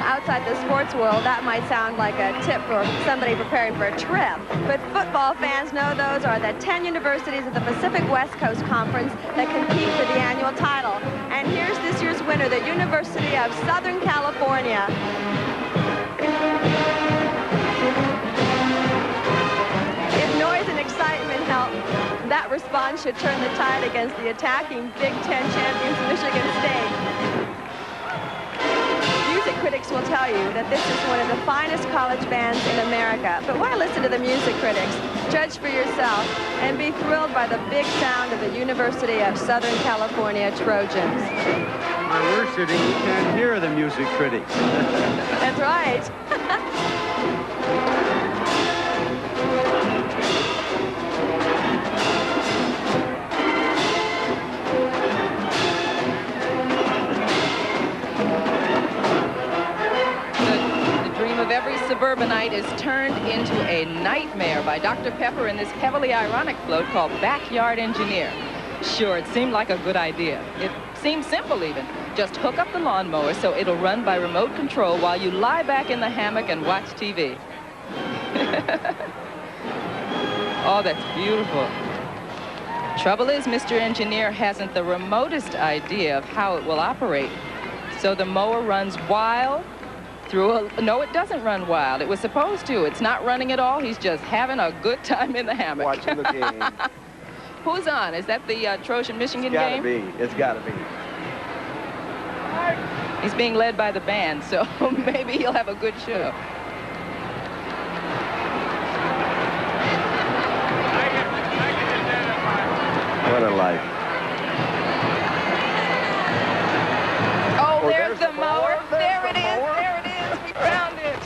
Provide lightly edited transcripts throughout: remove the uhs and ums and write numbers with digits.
Outside the sports world, that might sound like a tip for somebody preparing for a trip. But football fans know those are the 10 universities of the Pacific West Coast Conference that compete for the annual title. And here's this year's winner, the University of Southern California. If noise and excitement help, that response should turn the tide against the attacking Big Ten champions, Michigan State. Music critics will tell you that this is one of the finest college bands in America. But why listen to the music critics? Judge for yourself and be thrilled by the big sound of the University of Southern California Trojans. Where we're sitting, you can't hear the music critics. That's right. Every suburbanite is turned into a nightmare by Dr. Pepper in this heavily ironic float called Backyard Engineer. Sure, it seemed like a good idea. It seemed simple even. Just hook up the lawnmower so it'll run by remote control while you lie back in the hammock and watch TV. Oh, that's beautiful. Trouble is, Mr. Engineer hasn't the remotest idea of how it will operate. So the mower runs wild. No, it doesn't run wild. It was supposed to. It's not running at all. He's just having a good time in the hammock. Watching the game. Who's on? Is that the Trojan-Michigan game? It's gotta be. He's being led by the band, so maybe he'll have a good show. What a life. Oh, there's the mower. There it is. There it is. We found it.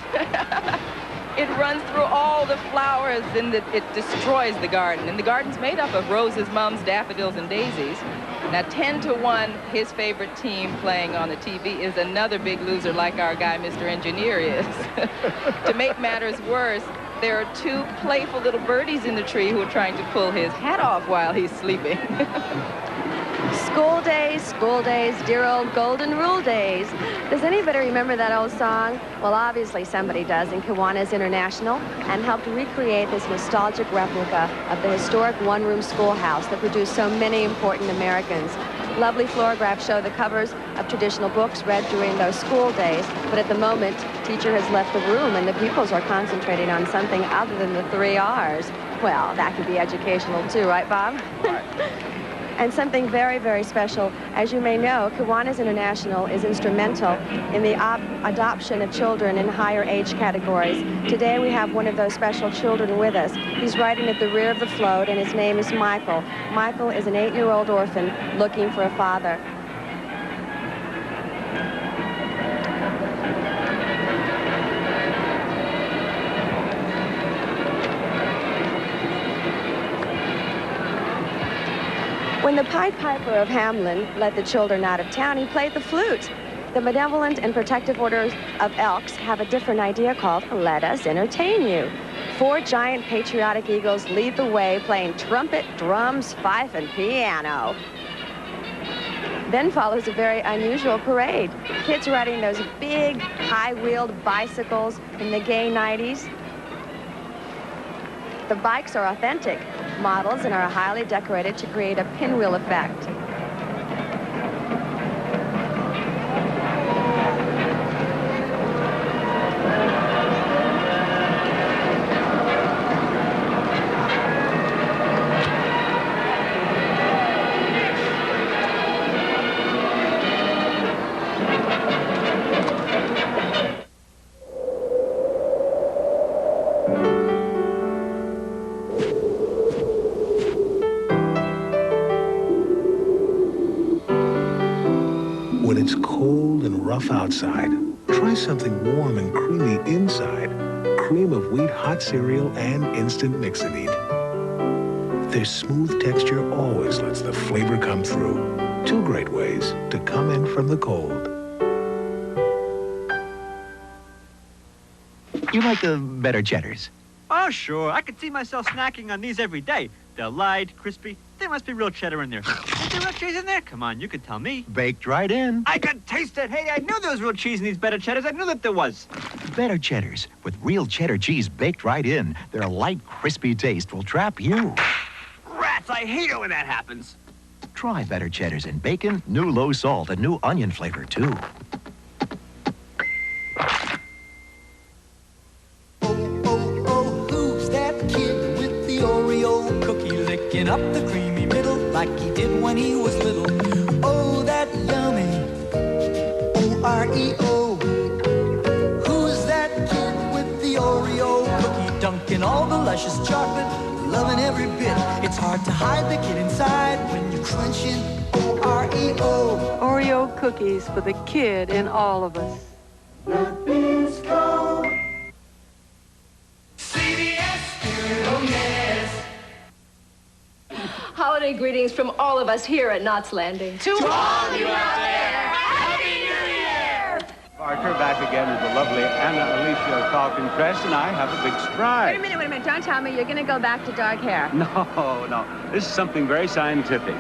It runs through all the flowers and it destroys the garden. And the garden's made up of roses, mums, daffodils, and daisies. Now, 10-1, his favorite team playing on the TV is another big loser like our guy, Mr. Engineer, is. To make matters worse, there are two playful little birdies in the tree who are trying to pull his hat off while he's sleeping. School days, dear old golden rule days. Does anybody remember that old song? Well, obviously somebody does, and Kiwanis International, and helped recreate this nostalgic replica of the historic one-room schoolhouse that produced so many important Americans. Lovely floorographs show the covers of traditional books read during those school days, but at the moment, teacher has left the room and the pupils are concentrating on something other than the 3 R's. Well, that could be educational too, right, Bob? Right. And something very, very special. As you may know, Kiwanis International is instrumental in the adoption of children in higher age categories. Today we have one of those special children with us. He's riding at the rear of the float, and his name is Michael. Michael is an 8-year-old orphan looking for a father. When the Pied Piper of Hamelin led the children out of town, he played the flute. The benevolent and protective orders of Elks have a different idea called Let Us Entertain You. 4 giant patriotic eagles lead the way, playing trumpet, drums, fife, and piano. Then follows a very unusual parade. Kids riding those big, high-wheeled bicycles from the gay 90s. The bikes are authentic models and are highly decorated to create a pinwheel effect. When it's cold and rough outside, try something warm and creamy inside. Cream of wheat hot cereal and instant Mix-A-Neat. Their smooth texture always lets the flavor come through. 2 great ways to come in from the cold. You like the better cheddars? Oh, sure. I could see myself snacking on these every day. They're light, crispy. There must be real cheddar in there. Is there real cheese in there? Come on, you can tell me. Baked right in. I can taste it. Hey, I knew there was real cheese in these better cheddars. I knew that there was. Better cheddars with real cheddar cheese baked right in. Their light, crispy taste will trap you. Rats, I hate it when that happens. Try better cheddars in bacon, new low salt, and new onion flavor, too. Who's that kid with the Oreo cookie licking up the creamy middle like he did when he was little? Oh, that yummy Oreo. Who's that kid with the Oreo cookie dunking all the luscious chocolate, loving every bit? It's hard to hide the kid inside when you're crunching Oreo. Oreo cookies for the kid in all of us. Holiday greetings from all of us here at Knott's Landing. To all of you out there, Happy New Year! Parker back again with the lovely Anna Alicia Falcon Crest, and I have a big surprise. Wait a minute. Don't tell me you're going to go back to dark hair. No. This is something very scientific.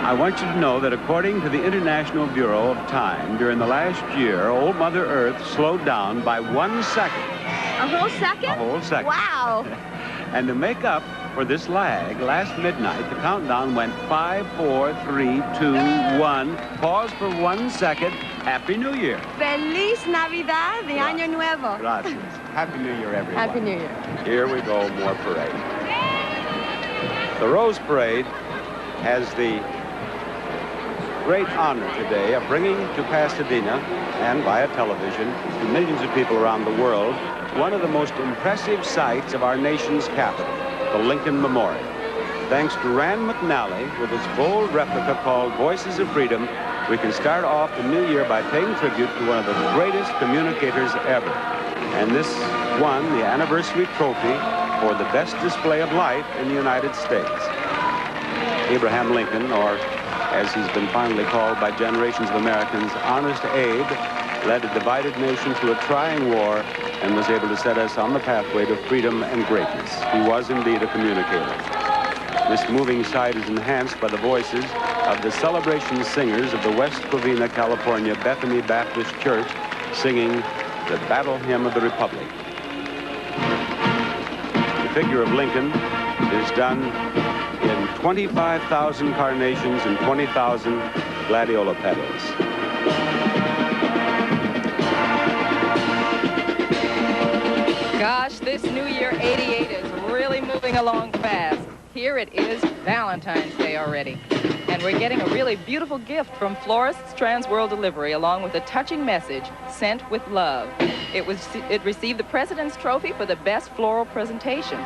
I want you to know that according to the International Bureau of Time, during the last year, old Mother Earth slowed down by 1 second. A whole second? A whole second. Wow. And to make up for this lag, last midnight, the countdown went 5, 4, 3, 2, 1. Pause for 1 second. Happy New Year. Feliz Navidad y Año Nuevo. Gracias. Happy New Year, everyone. Happy New Year. Here we go, more parade. The Rose Parade has the great honor today of bringing to Pasadena and via television to millions of people around the world one of the most impressive sights of our nation's capital, the Lincoln Memorial. Thanks to Rand McNally with his bold replica called Voices of Freedom, we can start off the new year by paying tribute to one of the greatest communicators ever. And this won the anniversary trophy for the best display of light in the United States. Abraham Lincoln, or as he's been fondly called by generations of Americans, Honest Abe, led a divided nation through a trying war and was able to set us on the pathway to freedom and greatness. He was indeed a communicator. This moving sight is enhanced by the voices of the celebration singers of the West Covina, California Bethany Baptist Church singing the Battle Hymn of the Republic. The figure of Lincoln is done in 25,000 carnations and 20,000 gladiola petals. Gosh, this new year 88 is really moving along fast. Here it is Valentine's Day already. And we're getting a really beautiful gift from Florists Trans World Delivery along with a touching message, Sent with Love. It received the President's Trophy for the best floral presentation.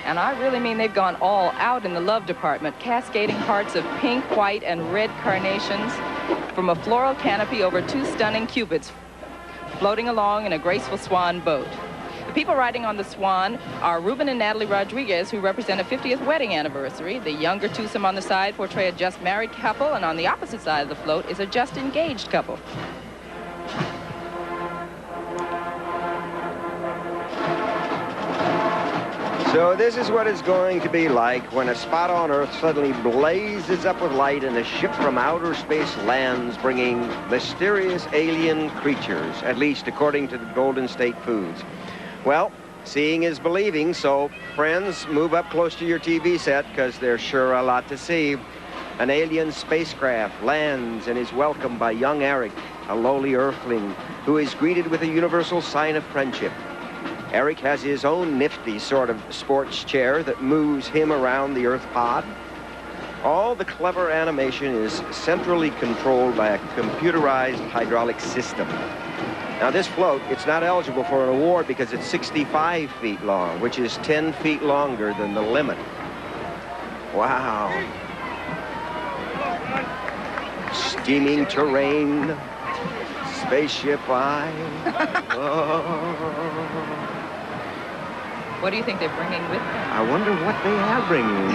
And I really mean they've gone all out in the love department, cascading hearts of pink, white, and red carnations from a floral canopy over 2 stunning cupids floating along in a graceful swan boat. The people riding on the Swan are Ruben and Natalie Rodriguez, who represent a 50th wedding anniversary. The younger twosome on the side portray a just married couple, and on the opposite side of the float is a just engaged couple. So this is what it's going to be like when a spot on Earth suddenly blazes up with light and a ship from outer space lands bringing mysterious alien creatures, at least according to the Golden State Foods. Well, seeing is believing, so friends, move up close to your TV set because there's sure a lot to see. An alien spacecraft lands and is welcomed by young Eric, a lowly earthling, who is greeted with a universal sign of friendship. Eric has his own nifty sort of sports chair that moves him around the Earth pod. All the clever animation is centrally controlled by a computerized hydraulic system. Now this float, it's not eligible for an award because it's 65 feet long, which is 10 feet longer than the limit. Wow. Steaming terrain, spaceship eye. Oh. What do you think they're bringing with them? I wonder what they are bringing.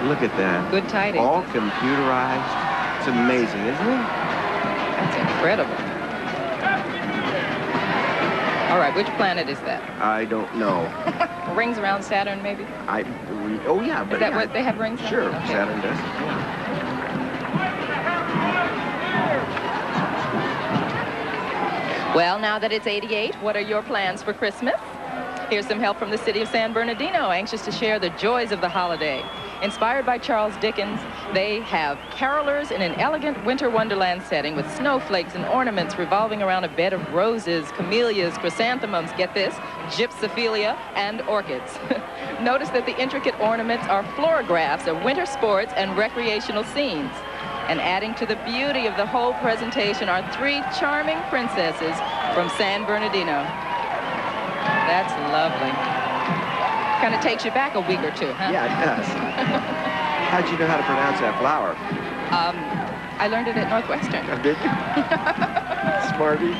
Look at that. Good tidings. All computerized. It's amazing, isn't it? That's incredible. All right, which planet is that? I don't know. Rings around Saturn, maybe? Oh, yeah. But Is that yeah, what they have rings on? Sure, Okay. Saturn does. Yeah. Well, now that it's 88, what are your plans for Christmas? Here's some help from the city of San Bernardino, anxious to share the joys of the holiday. Inspired by Charles Dickens, they have carolers in an elegant winter wonderland setting with snowflakes and ornaments revolving around a bed of roses, camellias, chrysanthemums, get this, gypsophilia, and orchids. Notice that the intricate ornaments are floragraphs of winter sports and recreational scenes. And adding to the beauty of the whole presentation are 3 charming princesses from San Bernardino. That's lovely. Kind of takes you back a week or two, huh? Yeah, it does. How'd you know how to pronounce that flower? I learned it at Northwestern. Oh, did you? Smarty.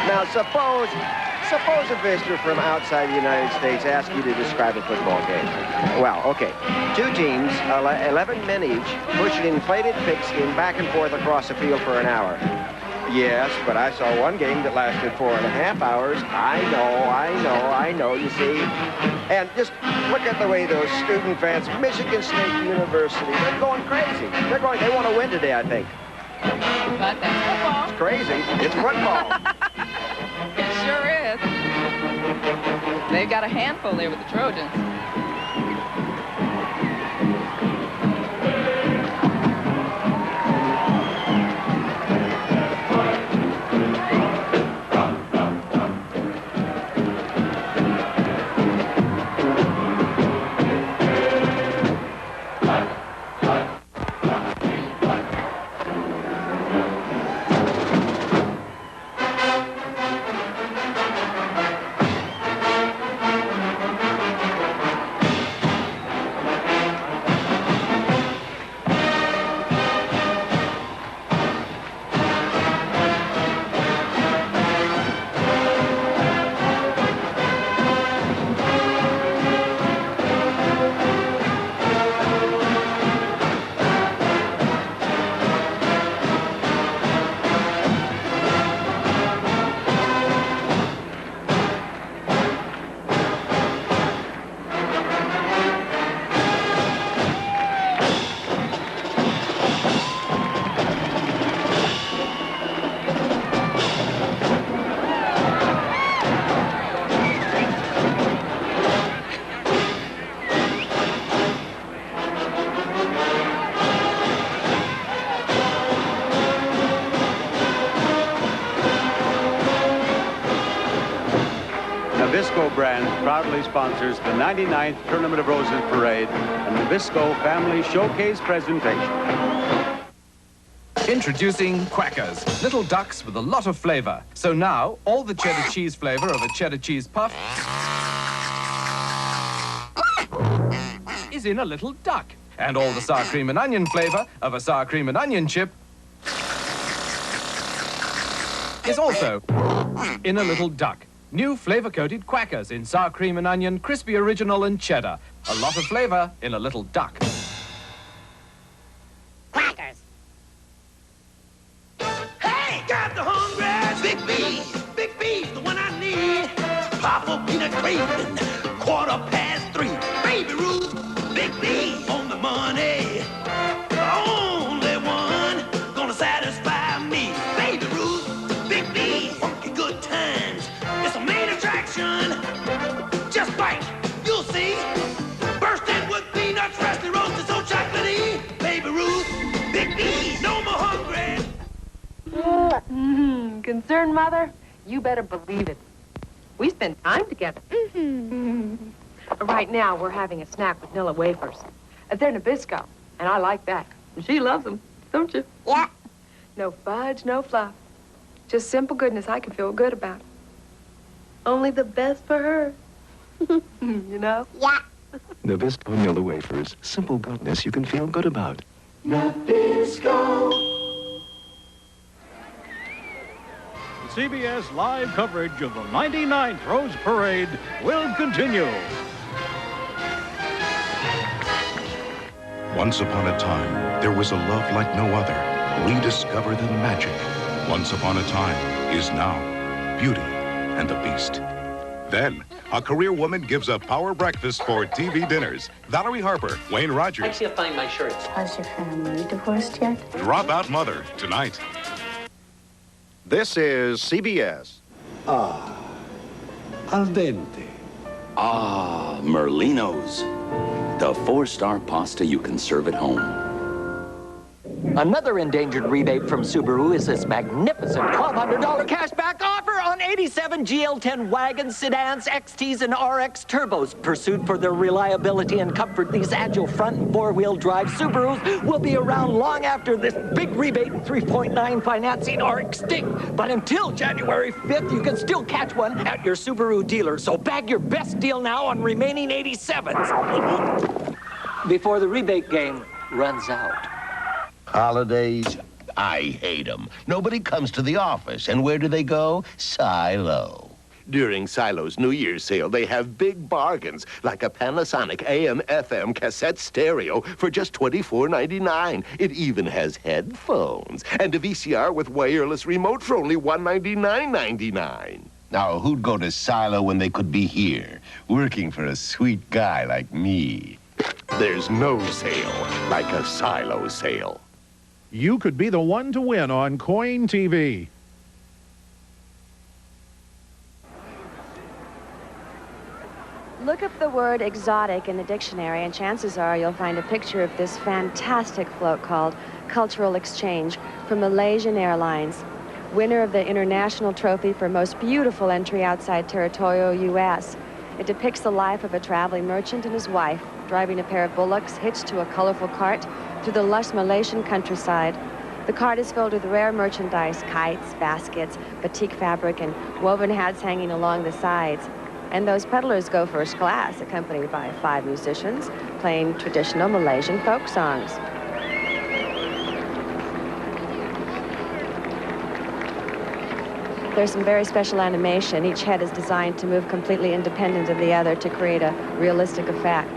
Now, suppose a visitor from outside the United States asks you to describe a football game. Well, okay. 2 teams, 11 men each, push an inflated pigskin back and forth across the field for an hour. Yes, but I saw one game that lasted 4.5 hours. I know, you see. And just look at the way those student fans, Michigan State University, they're going crazy. They want to win today, I think. But that's football. It's crazy. It's football. It sure is. They've got a handful there with the Trojans. Nabisco brand proudly sponsors the 99th Tournament of Roses Parade and Nabisco Family Showcase presentation. Introducing Quackers, little ducks with a lot of flavor. So now, all the cheddar cheese flavor of a cheddar cheese puff is in a little duck. And all the sour cream and onion flavor of a sour cream and onion chip is also in a little duck. New flavor-coated Quackers in sour cream and onion, crispy original and cheddar. A lot of flavor in a little duck. Quackers. Hey, got the hungry Big B's the one I need. Papa peanut craving, 3:15. Baby Ruth, Big B on the money. The only one gonna satisfy me. Baby Ruth, Big B, funky good times. It's a main attraction. Just bite, you'll see. Bursting with peanuts, freshly roasted, so chocolatey. Baby Ruth, Big B, no more hungry. Concerned mother? You better believe it. We spend time together. Right now, we're having a snack with Nilla wafers. They're Nabisco, and I like that. And she loves them, don't you? Yeah. No fudge, no fluff. Just simple goodness I can feel good about. Only the best for her. You know? Yeah. Nabisco Nilla wafers. Simple goodness you can feel good about. Nabisco. CBS live coverage of the 99th Rose Parade will continue. Once upon a time, there was a love like no other. Rediscover the magic. Once upon a time is now. Beauty and the Beast. Then, a career woman gives a power breakfast for TV dinners. Valerie Harper, Wayne Rogers. I can't find my shirts. Has your family divorced yet? Dropout Mother, tonight. This is CBS. Ah, al dente. Ah, Merlino's. The 4-star pasta you can serve at home. Another endangered rebate from Subaru is this magnificent $1,200 cashback offer on 87 GL10 wagons, sedans, XTs, and RX turbos. Pursued for their reliability and comfort, these agile front and four-wheel drive Subarus will be around long after this big rebate and 3.9 financing are extinct. But until January 5th, you can still catch one at your Subaru dealer. So bag your best deal now on remaining 87s before the rebate game runs out. Holidays, I hate them. Nobody comes to the office. And where do they go? Silo. During Silo's New Year's sale, they have big bargains, like a Panasonic AM/FM cassette stereo for just $24.99. It even has headphones. And a VCR with wireless remote for only $199.99. Now, who'd go to Silo when they could be here, working for a sweet guy like me? There's no sale like a Silo sale. You could be the one to win on KOIN TV. Look up the word exotic in the dictionary, and chances are you'll find a picture of this fantastic float called Cultural Exchange from Malaysian Airlines, winner of the international trophy for most beautiful entry outside territorial U.S. It depicts the life of a traveling merchant and his wife, driving a pair of bullocks hitched to a colorful cart through the lush Malaysian countryside. The cart is filled with rare merchandise, kites, baskets, batik fabric, and woven hats hanging along the sides. And those peddlers go first class, accompanied by 5 musicians playing traditional Malaysian folk songs. There's some very special animation. Each head is designed to move completely independent of the other to create a realistic effect.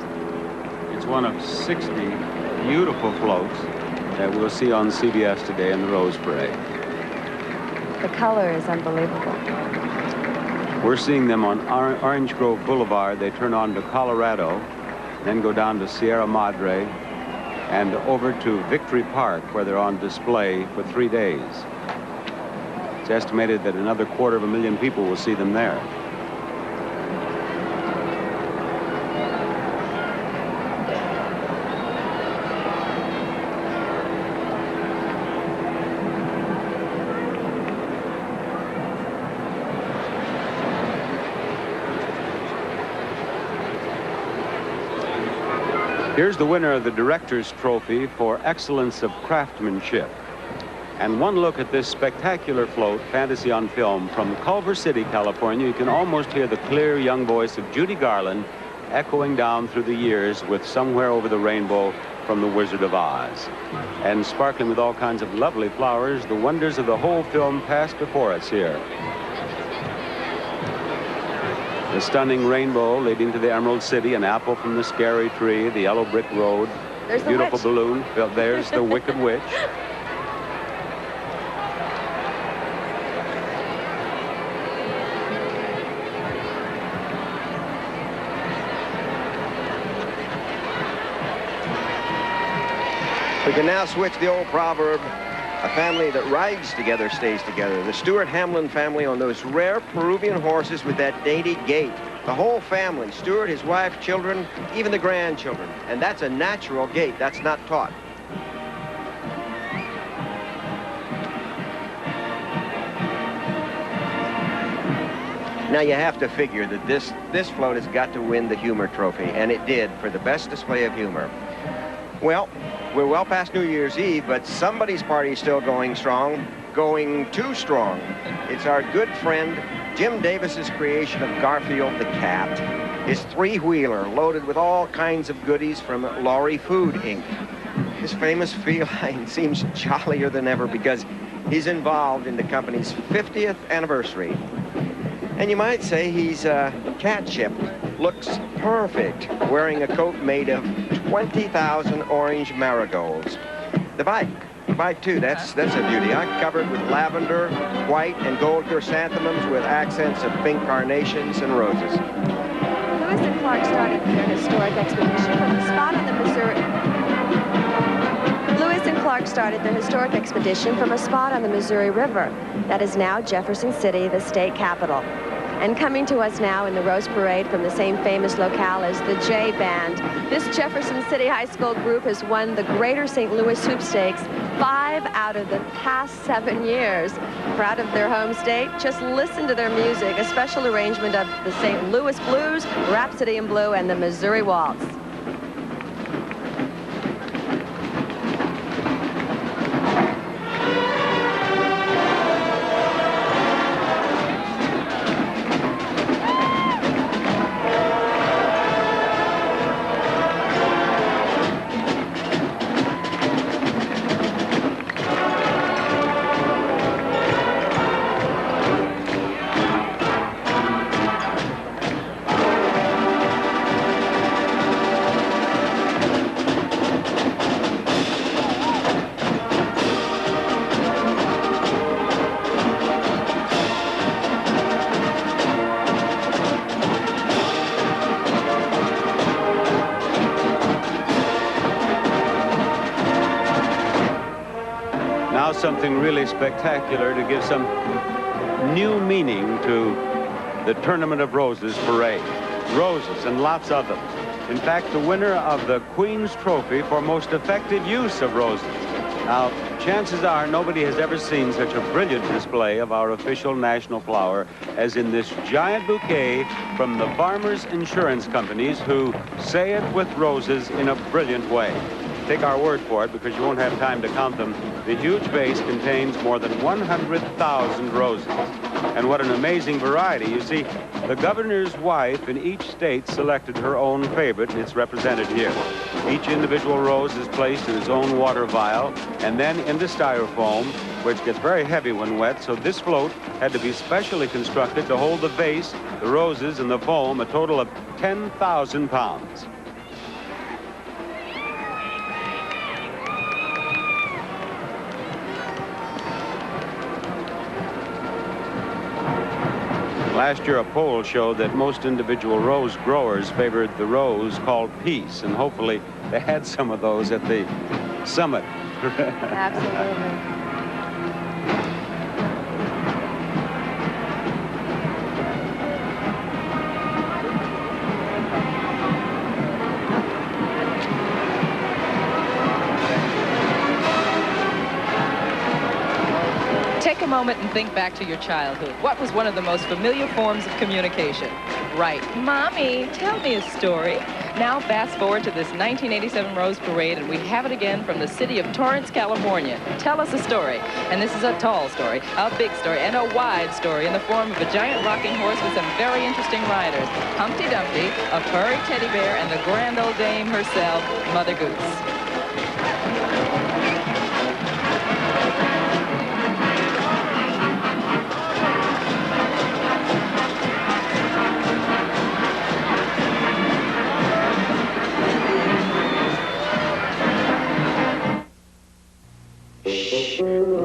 It's one of 60 beautiful floats that we'll see on CBS today in the Rose Parade. The color is unbelievable. We're seeing them on Orange Grove Boulevard. They turn on to Colorado, then go down to Sierra Madre, and over to Victory Park, where they're on display for 3 days. It's estimated that another 250,000 people will see them there. Here's the winner of the Director's Trophy for Excellence of Craftsmanship. And one look at this spectacular float, Fantasy on Film, from Culver City, California. You can almost hear the clear young voice of Judy Garland echoing down through the years with Somewhere Over the Rainbow from The Wizard of Oz. And sparkling with all kinds of lovely flowers, the wonders of the whole film pass before us here. The stunning rainbow leading to the Emerald City, an apple from the scary tree, the yellow brick road, there's the beautiful witch. Balloon. There's the Wicked Witch. We can now switch the old proverb, a family that rides together stays together. The Stewart Hamlin family on those rare Peruvian horses with that dainty gait. The whole family, Stewart, his wife, children, even the grandchildren. And that's a natural gait. That's not taught. Now you have to figure that this float has got to win the humor trophy, and it did for the best display of humor. Well, we're well past New Year's Eve, but somebody's party is still going strong, going too strong. It's our good friend Jim Davis's creation of Garfield the Cat, his 3-wheeler loaded with all kinds of goodies from Laurie Food, Inc. His famous feline seems jollier than ever because he's involved in the company's 50th anniversary. And you might say he's cat-chipped, looks perfect, wearing a coat made of 20,000 orange marigolds. The bike too, that's a beauty. Covered with lavender, white, and gold chrysanthemums with accents of pink carnations and roses. Lewis and Clark started their historic expedition from a spot on the Missouri. Lewis and Clark started their historic expedition from a spot on the Missouri River that is now Jefferson City, the state capital. And coming to us now in the Rose Parade from the same famous locale as the J Band, this Jefferson City High School group has won the Greater St. Louis Sweepstakes 5 out of the past 7 years. Proud of their home state, just listen to their music, a special arrangement of the St. Louis Blues, Rhapsody in Blue, and the Missouri Waltz. Something really spectacular to give some new meaning to the Tournament of Roses parade. Roses and lots of them. In fact, the winner of the Queen's Trophy for most effective use of roses. Now, chances are nobody has ever seen such a brilliant display of our official national flower as in this giant bouquet from the farmers' insurance companies who say it with roses in a brilliant way. Take our word for it because you won't have time to count them. The huge vase contains more than 100,000 roses. And what an amazing variety. You see, the governor's wife in each state selected her own favorite, and it's represented here. Each individual rose is placed in its own water vial and then into styrofoam, which gets very heavy when wet, so this float had to be specially constructed to hold the vase, the roses, and the foam, a total of 10,000 pounds. Last year, a poll showed that most individual rose growers favored the rose called Peace, and hopefully they had some of those at the summit. Absolutely. Take a moment and think back to your childhood. What was one of the most familiar forms of communication? Right. Mommy, tell me a story. Now fast forward to this 1987 Rose Parade, and we have it again from the city of Torrance, California. Tell us a story. And this is a tall story, a big story, and a wide story in the form of a giant rocking horse with some very interesting riders. Humpty Dumpty, a furry teddy bear, and the grand old dame herself, Mother Goose.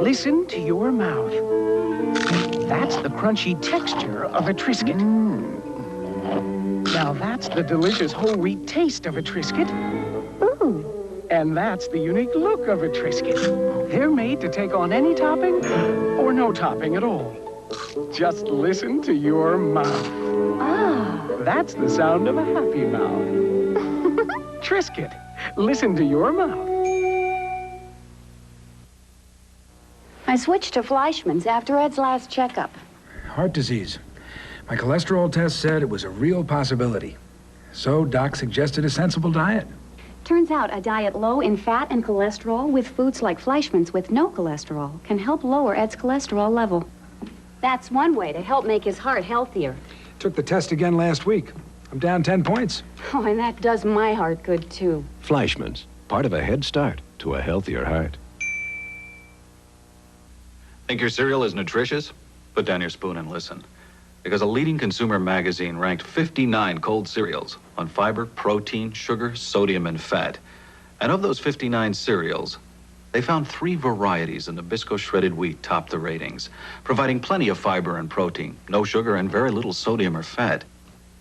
Listen to your mouth. That's the crunchy texture of a Triscuit. Now that's the delicious whole wheat taste of a Triscuit. Ooh. And that's the unique look of a Triscuit. They're made to take on any topping or no topping at all. Just listen to your mouth. Ah. That's the sound of a happy mouth. Triscuit. Listen to your mouth. I switched to Fleischmann's after Ed's last checkup. Heart disease. My cholesterol test said it was a real possibility. So Doc suggested a sensible diet. Turns out a diet low in fat and cholesterol with foods like Fleischmann's with no cholesterol can help lower Ed's cholesterol level. That's one way to help make his heart healthier. Took the test again last week. I'm down 10 points. Oh, and that does my heart good, too. Fleischmann's, part of a head start to a healthier heart. Think your cereal is nutritious? Put down your spoon and listen. because a leading consumer magazine ranked 59 cold cereals on fiber, protein, sugar, sodium, and fat. And of those 59 cereals, they found 3 varieties in Nabisco shredded wheat topped the ratings, providing plenty of fiber and protein, no sugar, and very little sodium or fat.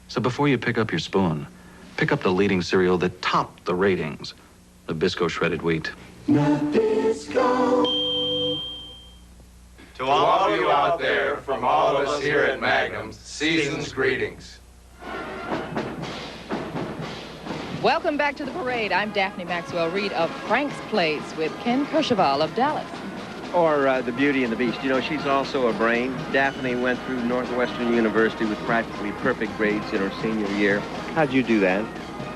So before you pick up your spoon, pick up the leading cereal that topped the ratings, Nabisco shredded wheat. Nabisco. To all of you out there, from all of us here at Magnum, season's greetings. Welcome back to the parade. I'm Daphne Maxwell Reed of Frank's Place with Ken Kercheval of Dallas. Or the Beauty and the Beast. You know, she's also a brain. Daphne went through Northwestern University with practically perfect grades in her senior year. How'd you do that?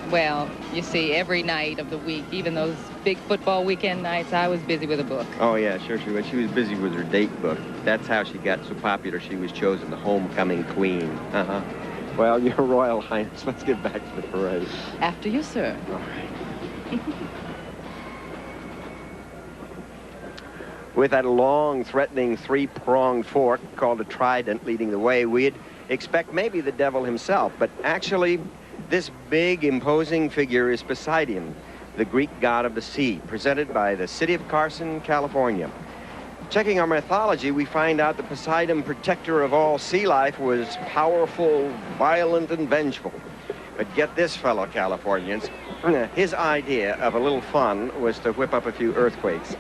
Well, you see, every night of the week, even those big football weekend nights, I was busy with a book. Oh, yeah, sure she was. She was busy with her date book. That's how she got so popular. She was chosen the homecoming queen. Uh-huh. Well, Your Royal Highness, let's get back to the parade. After you, sir. All right. With that long, threatening, 3-pronged fork called a trident leading the way, we'd expect maybe the devil himself, but actually, this big, imposing figure is Poseidon, the Greek god of the sea, presented by the city of Carson, California. Checking our mythology, we find out that Poseidon, protector of all sea life, was powerful, violent, and vengeful. But get this, fellow Californians, his idea of a little fun was to whip up a few earthquakes.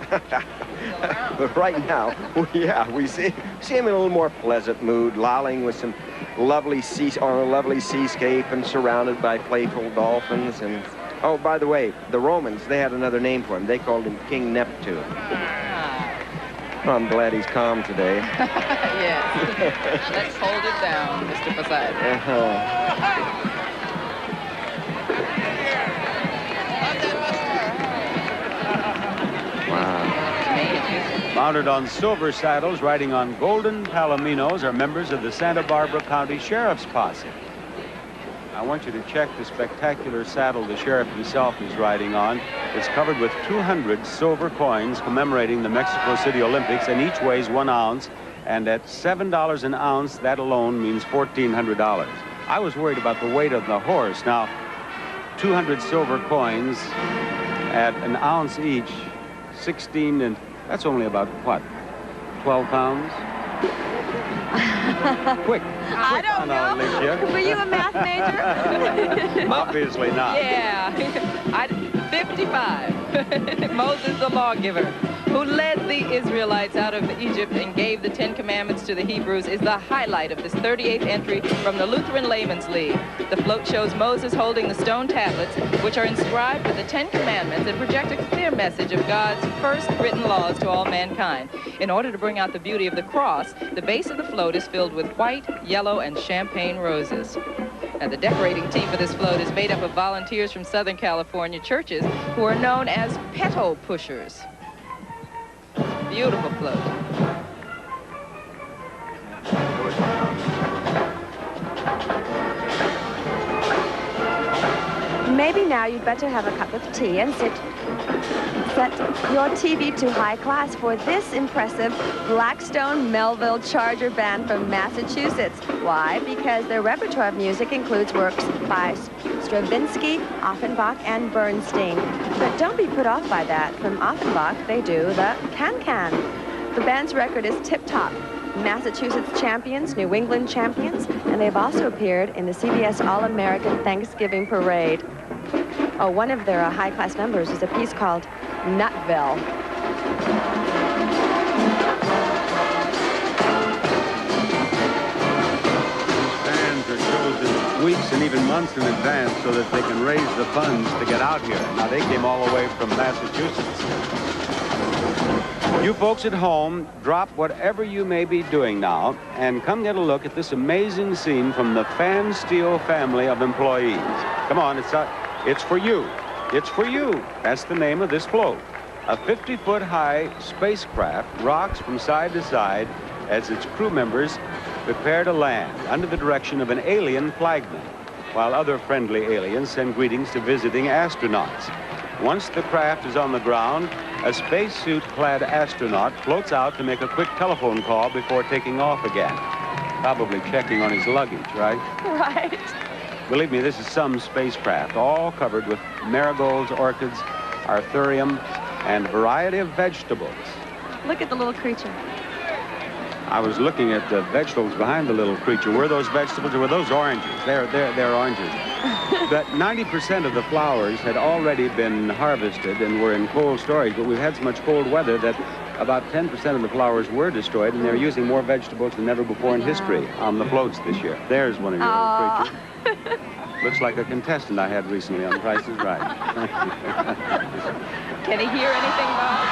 But right now, we see him in a little more pleasant mood, lolling with some lovely on a lovely seascape and surrounded by playful dolphins. And oh, by the way, the Romans, they had another name for him. They called him King Neptune. Well, I'm glad he's calm today. Yes. Let's hold it down, Mr. Poseidon. Mounted on silver saddles, riding on golden palominos, are members of the Santa Barbara County Sheriff's Posse. I want you to check the spectacular saddle the sheriff himself is riding on. It's covered with 200 silver coins commemorating the Mexico City Olympics, and each weighs 1 ounce. And at $7 an ounce, that alone means $1,400. I was worried about the weight of the horse. Now, 200 silver coins at an ounce each, 16, and that's only about, what, 12 pounds? Quick. I don't know. Alicia. Were you a math major? Obviously not. Yeah. 55. Moses, the lawgiver, who led the Israelites out of Egypt and gave the 10 Commandments to the Hebrews, is the highlight of this 38th entry from the Lutheran Layman's League. The float shows Moses holding the stone tablets, which are inscribed with the 10 Commandments and project a clear message of God's first written laws to all mankind. In order to bring out the beauty of the cross, the base of the float is filled with white, yellow, and champagne roses. And the decorating team for this float is made up of volunteers from Southern California churches who are known as peto pushers. Beautiful float. Maybe now you'd better have a cup of tea and set your TV to high class for this impressive Blackstone Melville Charger band from Massachusetts. Why? Because their repertoire of music includes works by Stravinsky, Offenbach, and Bernstein. But don't be put off by that. From Offenbach, they do the can-can. The band's record is tip-top. Massachusetts champions, New England champions, and they've also appeared in the CBS All-American Thanksgiving Parade. Oh, one of their high-class numbers is a piece called Nutville. Bands are chosen weeks and even months in advance so that they can raise the funds to get out here. Now, they came all the way from Massachusetts. You folks at home, drop whatever you may be doing now and come get a look at this amazing scene from the Fan Steel family of employees. Come on, it's for you. It's for you. That's the name of this float. A 50-foot-high spacecraft rocks from side to side as its crew members prepare to land under the direction of an alien flagman, while other friendly aliens send greetings to visiting astronauts. Once the craft is on the ground, a spacesuit-clad astronaut floats out to make a quick telephone call before taking off again. Probably checking on his luggage, right? Right. Believe me, this is some spacecraft, all covered with marigolds, orchids, arthurium, and a variety of vegetables. Look at the little creature. I was looking at the vegetables behind the little creature. Were those vegetables or were those oranges? They're oranges. But 90% of the flowers had already been harvested and were in cold storage, but we've had so much cold weather that about 10% of the flowers were destroyed, and they're using more vegetables than ever before in history on the floats this year. There's one of your little creatures. Looks like a contestant I had recently on Price is Right. Can he hear anything, Bob?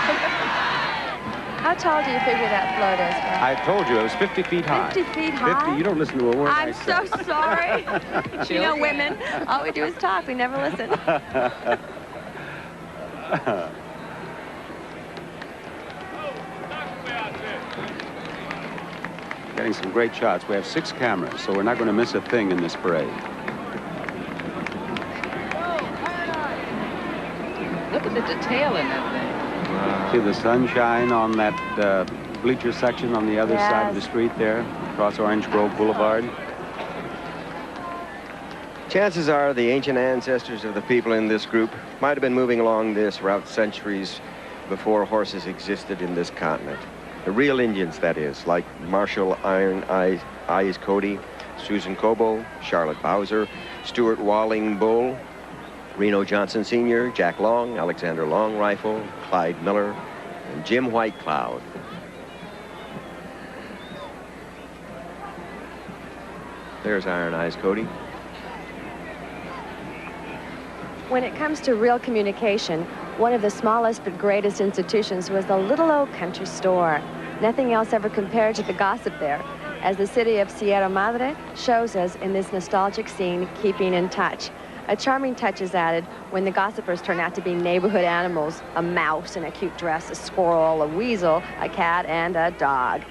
How tall do you figure that float is, Bob? I told you it was 50 feet high. 50 feet high? 50, you don't listen to a word I I'm say. so sorry. You know, women, all we do is talk. We never listen. Getting some great shots. We have 6 cameras, so we're not going to miss a thing in this parade. Look at the detail in that thing. See the sunshine on that bleacher section on the other side of the street there, across Orange Grove Boulevard. Chances are the ancient ancestors of the people in this group might have been moving along this route centuries before horses existed in this continent. The real Indians, that is, like Marshall Iron Eyes Cody, Susan Cobo, Charlotte Bowser, Stuart Walling Bull, Reno Johnson Sr., Jack Long, Alexander Long Rifle, Clyde Miller, and Jim White Cloud. There's Iron Eyes Cody. When it comes to real communication, one of the smallest but greatest institutions was the little old country store. Nothing else ever compared to the gossip there, as the city of Sierra Madre shows us in this nostalgic scene, Keeping in Touch. A charming touch is added when the gossipers turn out to be neighborhood animals, a mouse in a cute dress, a squirrel, a weasel, a cat, and a dog.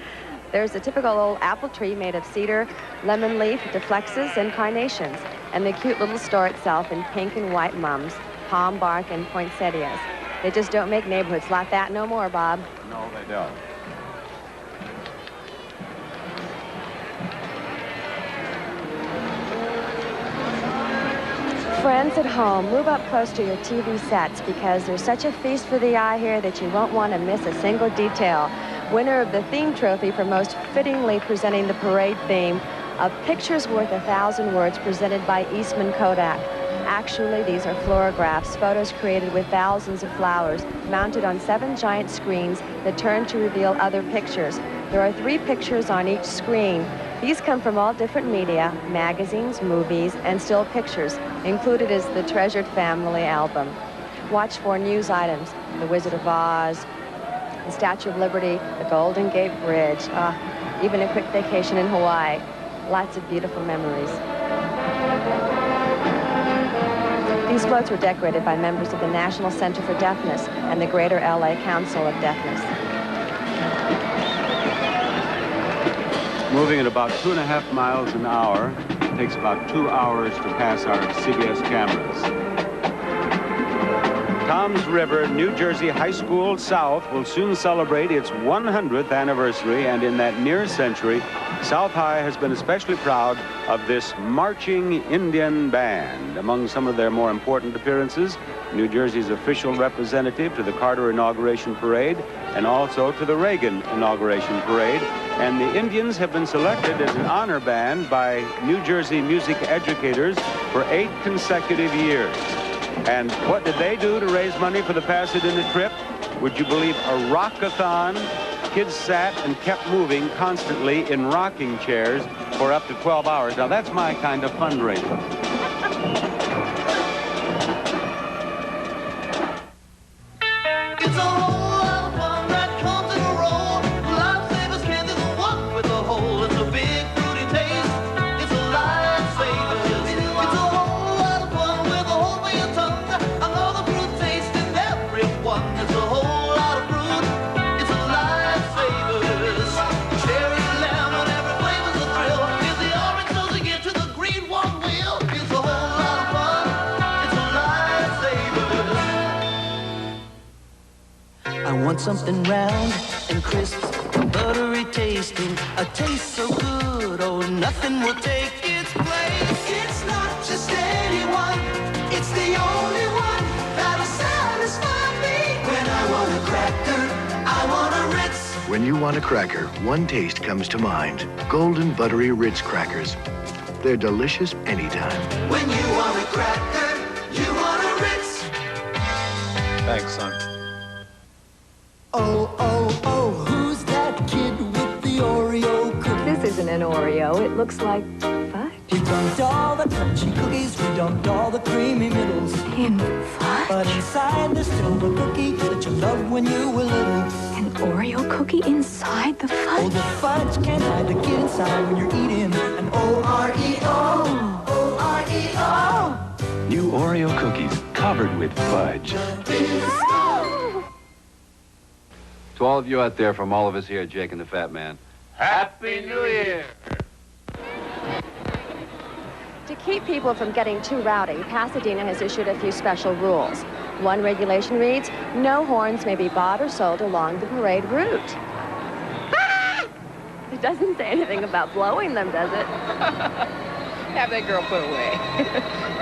There's a typical old apple tree made of cedar, lemon leaf, deflexes, and carnations, and the cute little store itself in pink and white mums, palm bark, and poinsettias. They just don't make neighborhoods like that no more, Bob. No, they don't. Friends at home, move up close to your TV sets because there's such a feast for the eye here that you won't want to miss a single detail. Winner of the theme trophy for most fittingly presenting the parade theme, a picture's worth 1,000 words presented by Eastman Kodak. Actually, these are fluorographs, photos created with thousands of flowers, mounted on 7 giant screens that turn to reveal other pictures. There are 3 pictures on each screen. These come from all different media, magazines, movies, and still pictures. Included is the Treasured Family album. Watch for news items, The Wizard of Oz, the Statue of Liberty, the Golden Gate Bridge, even a quick vacation in Hawaii. Lots of beautiful memories. These floats were decorated by members of the National Center for Deafness and the Greater LA Council of Deafness. Moving at about 2.5 miles an hour, it takes about 2 hours to pass our CBS cameras. Toms River, New Jersey High School South will soon celebrate its 100th anniversary, and in that near century, South High has been especially proud of this marching Indian band. Among some of their more important appearances, New Jersey's official representative to the Carter Inauguration Parade and also to the Reagan Inauguration Parade. And the Indians have been selected as an honor band by New Jersey music educators for 8 consecutive years. And what did they do to raise money for the Pasadena trip? Would you believe a rock-a-thon? Kids sat and kept moving constantly in rocking chairs for up to 12 hours. Now, that's my kind of fundraiser. I want something round and crisp and buttery tasting, a taste so good, oh, nothing will take its place. It's not just anyone, it's the only one that'll satisfy me. When I want a cracker, I want a Ritz. When you want a cracker, one taste comes to mind. Golden buttery Ritz crackers. They're delicious anytime. When you want a cracker, you want a Ritz. Thanks, son. Oh, oh, oh, who's that kid with the Oreo cookie? This isn't an Oreo. It looks like fudge. You dumped all the crunchy cookies, we dumped all the creamy middles. In fudge? But inside there's still the cookie that you loved when you were little. An Oreo cookie inside the fudge? Oh, the fudge can't hide the kid inside when you're eating an O-R-E-O. O-R-E-O. New Oreo cookies covered with fudge. To all of you out there, from all of us here at Jake and the Fat Man, Happy New Year! To keep people from getting too rowdy, Pasadena has issued a few special rules. One regulation reads, no horns may be bought or sold along the parade route. Ah! It doesn't say anything about blowing them, does it? Have that girl put away.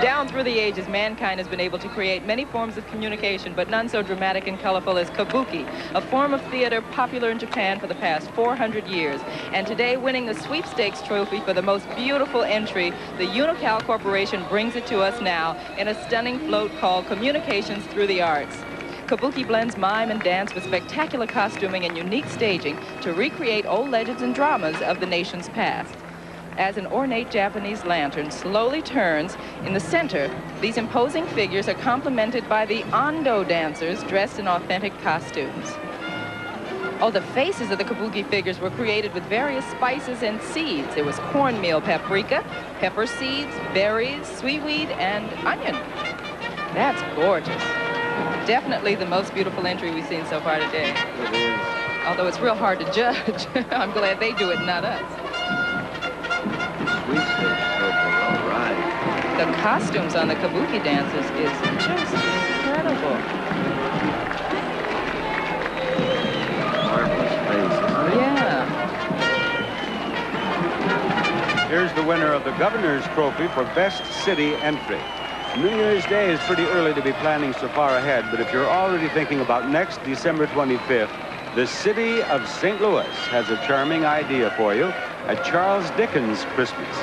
Down through the ages, mankind has been able to create many forms of communication, but none so dramatic and colorful as kabuki, a form of theater popular in Japan for the past 400 years. And today, winning the sweepstakes trophy for the most beautiful entry, the Unical Corporation brings it to us now in a stunning float called Communications Through the Arts. Kabuki blends mime and dance with spectacular costuming and unique staging to recreate old legends and dramas of the nation's past. As an ornate Japanese lantern slowly turns, in the center, these imposing figures are complemented by the Ando dancers dressed in authentic costumes. Oh, the faces of the kabuki figures were created with various spices and seeds. There was cornmeal, paprika, pepper seeds, berries, sweetweed, and onion. That's gorgeous. Definitely the most beautiful entry we've seen so far today. It is. Although it's real hard to judge. I'm glad they do it, not us. All right. The costumes on the kabuki dancers is just incredible. Marvelous faces. Yeah. Here's the winner of the Governor's Trophy for Best City Entry. New Year's Day is pretty early to be planning so far ahead, but if you're already thinking about next December 25th, the city of St. Louis has a charming idea for you, a Charles Dickens Christmas.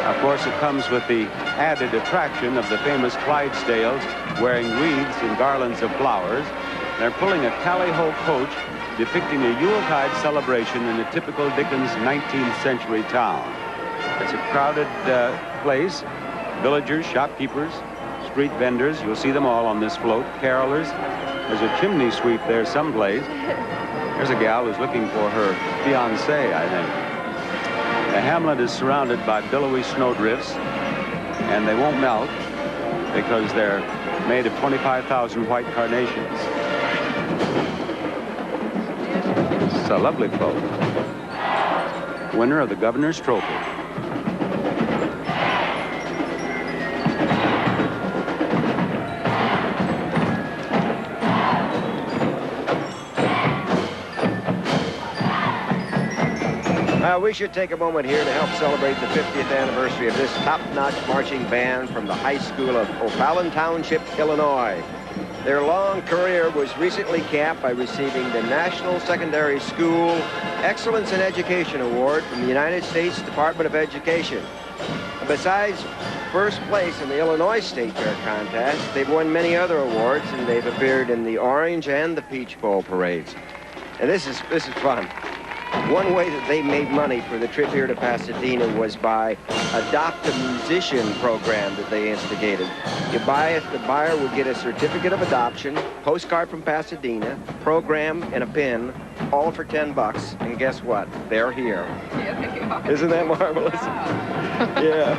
Of course, it comes with the added attraction of the famous Clydesdales wearing wreaths and garlands of flowers. They're pulling a tally-ho coach depicting a Yuletide celebration in a typical Dickens 19th century town. It's a crowded place. Villagers, shopkeepers, street vendors, you'll see them all on this float. Carolers. There's a chimney sweep there someplace. There's a gal who's looking for her fiancé, I think. The hamlet is surrounded by billowy snowdrifts, and they won't melt because they're made of 25,000 white carnations. It's a lovely float. Winner of the Governor's Trophy. We should take a moment here to help celebrate the 50th anniversary of this top-notch marching band from the high school of O'Fallon Township, Illinois. Their long career was recently capped by receiving the National Secondary School Excellence in Education Award from the United States Department of Education. Besides first place in the Illinois State Fair contest, they've won many other awards, and they've appeared in the Orange and the Peach Bowl parades. And this is fun. One way that they made money for the trip here to Pasadena was by Adopt a Musician program that they instigated. You buy it, the buyer would get a certificate of adoption, postcard from Pasadena, program, and a pin, all for $10. And guess what? They're here. Yeah, they are. Isn't that marvelous? Wow. Yeah.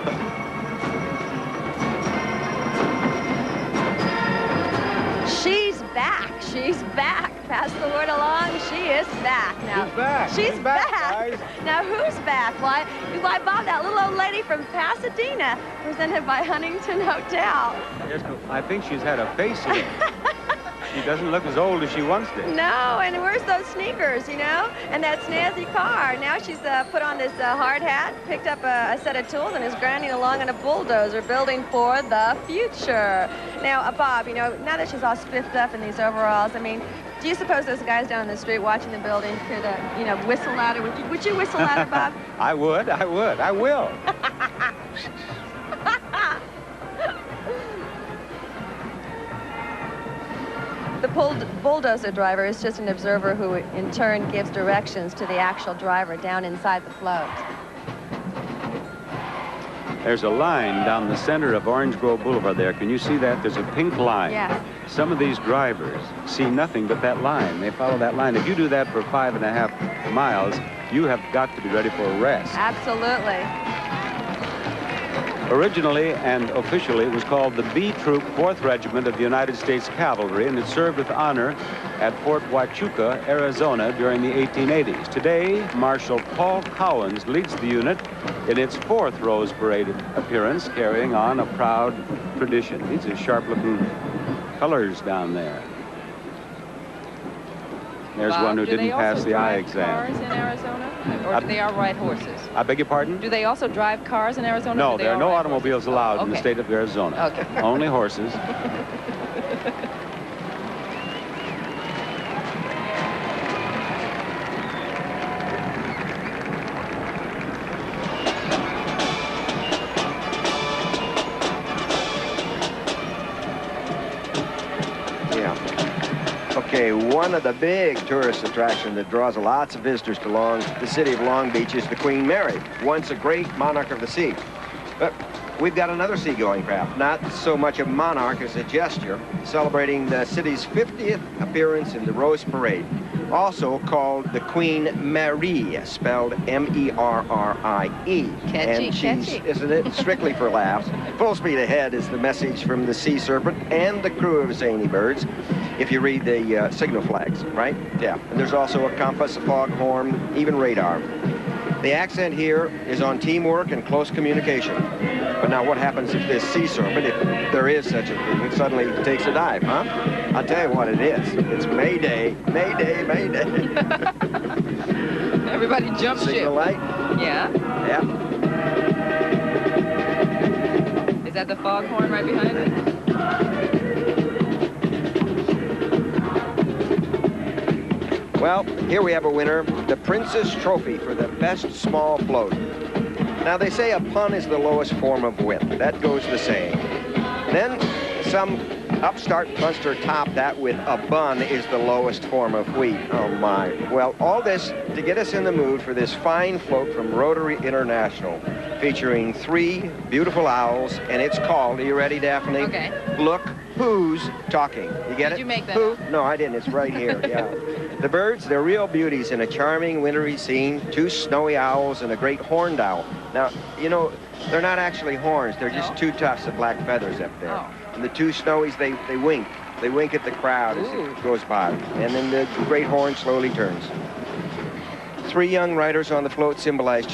She's back. She's back. Pass the word along. She is back. Now, She's back. She's back. Guys. Now, who's back? Why, Bob, that little old lady from Pasadena, presented by Huntington Hotel. Yes, but I think she's had a facelift. She doesn't look as old as she once did. No, and where's those sneakers, you know? And that snazzy car. Now she's put on this hard hat, picked up a set of tools, and is grinding along on a bulldozer, building for the future. Now, Bob, you know, now that she's all spiffed up in these overalls, I mean, do you suppose those guys down the street watching the building could, you know, whistle at her? Would you whistle at her, Bob? I would. I will. The bulldozer driver is just an observer who, in turn, gives directions to the actual driver down inside the float. There's a line down the center of Orange Grove Boulevard there. Can you see that? There's a pink line. Yes. Some of these drivers see nothing but that line. They follow that line. If you do that for 5.5 miles, you have got to be ready for a rest. Absolutely. Originally and officially, it was called the B Troop 4th Regiment of the United States Cavalry, and it served with honor at Fort Huachuca, Arizona, during the 1880s. Today, Marshal Paul Cowens leads the unit in its 4th Rose Parade appearance, carrying on a proud tradition. These are sharp-looking colors down there. There's one who didn't pass the eye exam. Do they also drive cars in Arizona, or do they all ride horses? I beg your pardon? Do they also drive cars in Arizona? No, there are no automobiles allowed in the Okay. state of Arizona. Okay. Only horses. Okay, one of the big tourist attractions that draws lots of visitors to the city of Long Beach is the Queen Mary, once a great monarch of the sea. But we've got another seagoing craft, not so much a monarch as a gesture, celebrating the city's 50th appearance in the Rose Parade, also called the Queen Marie, spelled M-E-R-R-I-E. Catchy. Isn't it? Strictly for laughs. Full speed ahead is the message from the Sea Serpent and the crew of Zany Birds, if you read the signal flags, right? Yeah. And there's also a compass, a foghorn, even radar. The accent here is on teamwork and close communication. But now what happens if this Sea Serpent, if there is such a thing, suddenly takes a dive, huh? I'll tell you what it is. It's Mayday, Mayday, Mayday. Everybody jump ship. Signal light? Yeah. Yeah. Is that the foghorn right behind it? Well, here we have a winner, the Princess Trophy for the best small float. Now, they say a pun is the lowest form of wit. That goes the saying. Then some upstart buster topped that with a bun is the lowest form of wheat. Oh, my. Well, all this to get us in the mood for this fine float from Rotary International, featuring 3 beautiful owls, and it's called, are you ready, Daphne? Okay. Look Who's Talking. You get it? Did you make that Who? up? No, I didn't. It's right here, yeah. The birds, they're real beauties in a charming wintry scene, 2 snowy owls and a great horned owl. Now, you know, they're not actually horns. They're just 2 tufts of black feathers up there. Oh. And the 2 snowies, they wink. They wink at the crowd as it goes by. And then the great horn slowly turns. 3 young riders on the float symbolize